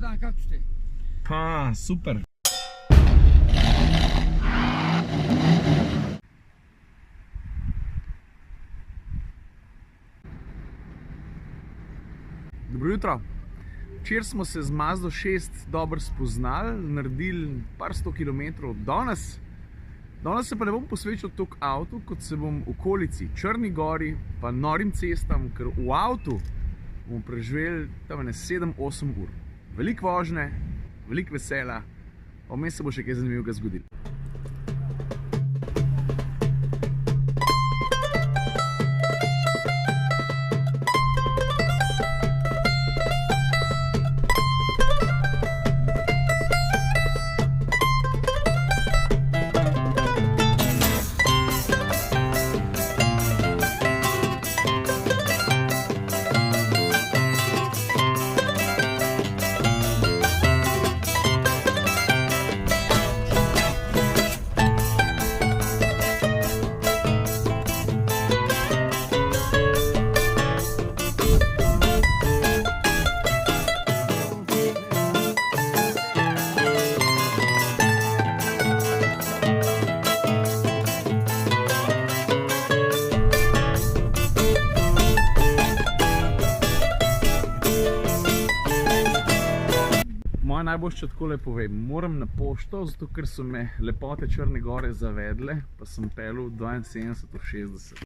dan, kako ste? Pa, super. Dobro jutro. Včeraj smo se z Mazdo 6 dobro spoznali, naredili par 100 km. Danes se pa ne bom posvečal toliko avtu, kot se bom v okolici Črni gori pa norim cestam, ker v avtu bomo preživeli tam 7-8 ur. Veliko vožnje, veliko vesela, pa vmes se bo še kaj zanimivega zgodilo. Najboljše takole povem, moram na pošto, zato ker so me lepote Črne gore zavedle, pa sem pelil 72/60.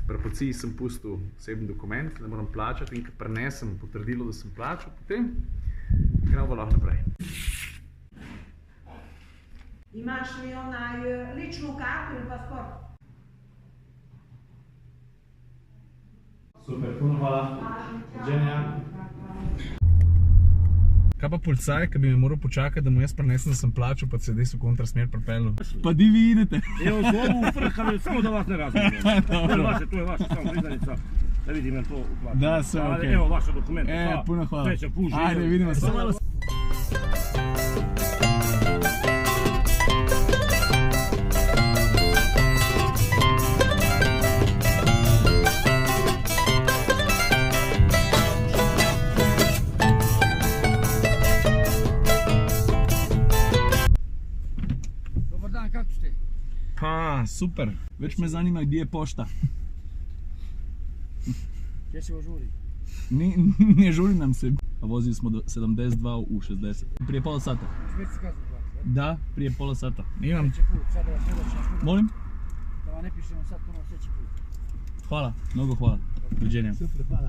Pri policiji sem pustil osebni dokument, da moram plačati, in ko prinesem potrdilo, da sem plačal, potem gremo lahko naprej. Imaš li onaj lično karto ili pasport? Super, puno hvala. Ženja. Kaj pa policaj, ki bi me moral počakati, da mu jaz prinesem, da sem plačal, pa se des v kontrasmer pripeljal? Pa di vi idete. Evo, zovu u frkali, samo da vas ne razumijemo. To je vaša samo priznanica, da vidim je to uplaćeno. Da, sve okej. Evo vaše dokumente. Puno hvala. Sreća, puži. Ajde, vidimo se. Pa, super. Več me zanima, gdje je pošta. Gdje si žuri? Ne žuri nam se. Vozili smo do 72 u 60. Prije pola sata. Da, prije pola sata. Imam. Molim? Da vam ne pišemo sad ponovno sljedeći put. Hvala, mnogo hvala. Doviđenja. Super, hvala.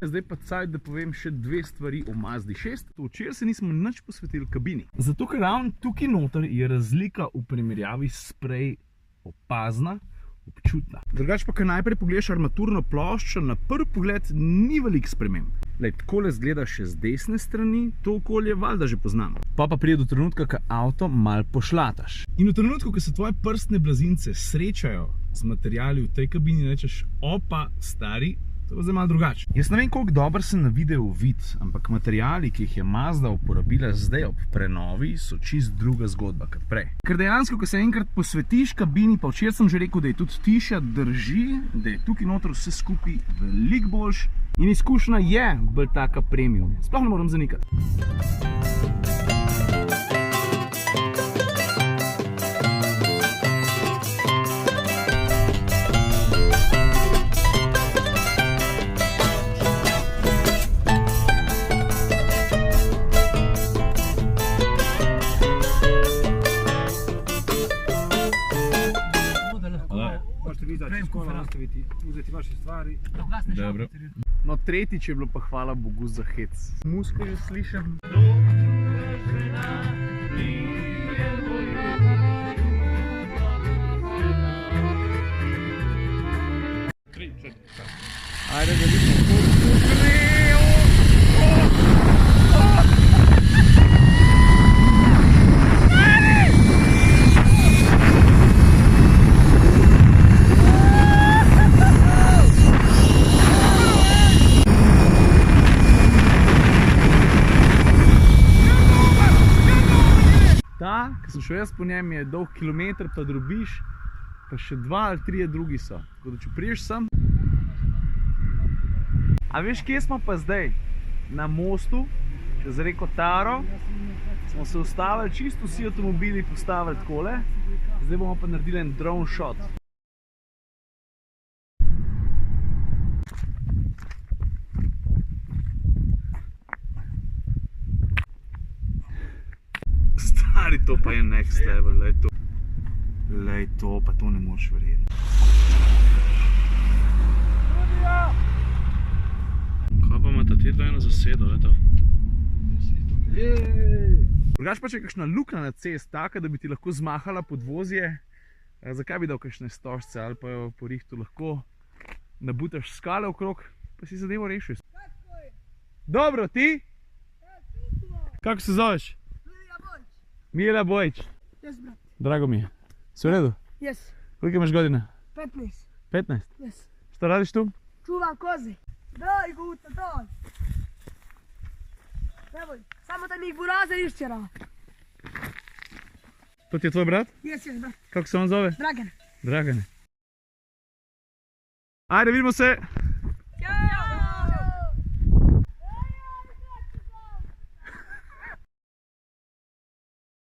Zdaj pa cajt, da povem še dve stvari o Mazdi 6. Včeraj se nismo nič posvetili kabini. Zato, ker ravno tukaj noter je razlika v primerjavi s prej opazna, občutna. Drugače pa, ko najprej pogledaš armaturno ploščo, na prvi pogled ni veliko sprememb. Takole izgleda še z desne strani, to okolje valjda že poznamo. Pa pride do trenutka, ko avto malo pošlataš. In v trenutku, ko se tvoje prstne blazince srečajo z materiali v tej kabini, rečeš, opa, stari, to je zdaj malo drugače. Jaz ne vem, koliko dobro se na videu vidi, ampak materiali, ki jih je Mazda uporabila zdaj ob prenovi, so čist druga zgodba kot prej. Ker dejansko, ko se enkrat posvetiš kabini, pa včeraj sem že rekel, da je tudi tiša, drži, da je tukaj noter vse skupaj veliko boljš in izkušnja je bolj taka premium. Sploh ne moram zanikati. Uzeti vaše stvari. Dobro. No, tretjič je bilo pa hvala Bogu za hec. Musko že slišim. Ajde, da vidimo. Ko sem šel jaz po njem, je dolg kilometer, pa drobiš, pa še 2 ali 3 drugi so. Tako da če priješ sem. A veš, kje smo pa zdaj? Na mostu, čez reko Taro. Smo se ustavili, čisto vsi avtomobili postavili takole. Zdaj bomo pa naredili en drone shot. Stari, to pa je next level, lej to. Lej to, pa to ne moreš verjeti. Kaj pa imata te dva eno zasedo, lej to? Drugač pa če je kakšna luknja na cest taka, da bi ti lahko zmahala podvozje, zakaj bi dal kakšne stožce ali pa jo po rihtu lahko nabutaš skale okrog, pa si zadevo rešil. Dobro, ti? Kako se zoveš? Mila Bojč. Yes, brat. Drago mi je. Si v redu? Yes. Koliko imaš godine? 15. 15? Yes. Što radiš tu? Čuvam koze. Daj, guta, daj. Nemoj, samo da mi ih buraze iščera. To ti je tvoj brat? Yes, brat. Kako se on zove? Dragan. Dragane. Ajde, vidimo se!